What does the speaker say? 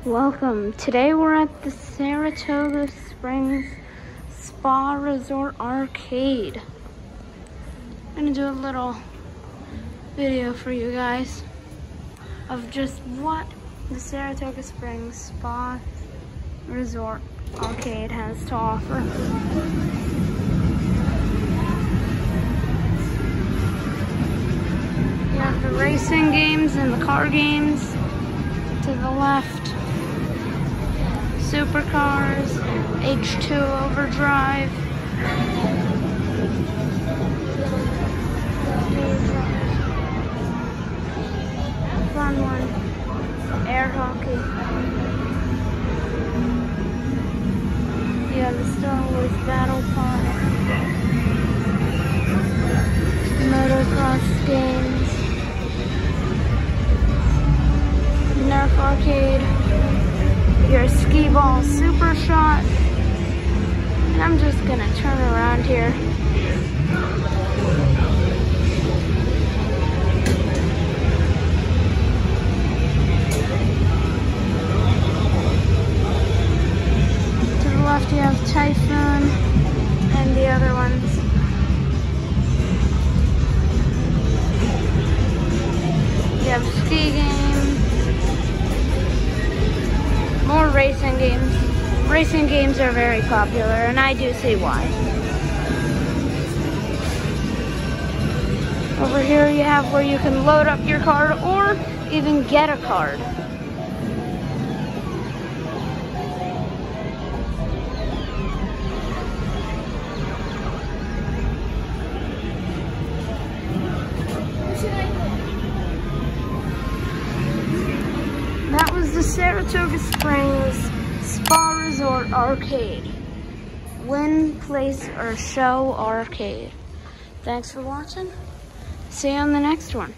Welcome. Today we're at the Saratoga Springs Spa Resort Arcade. I'm gonna do a little video for you guys of just what the Saratoga Springs Spa Resort Arcade has to offer. You have the racing games and the car games to the left. Supercars, H2 Overdrive. Fun one. Air hockey. Yeah, the Star Wars Battle Pod. Motocross games. Nerf Arcade. Your skee ball super shot. And I'm just gonna turn around here. To the left you have Typhoon and the other ones. You have ski games. More racing games. Racing games are very popular, and I do see why. Over here you have where you can load up your card or even get a card. That was the Saratoga Springs Spa Resort Arcade. Win, place, or show arcade. Thanks for watching. See you on the next one.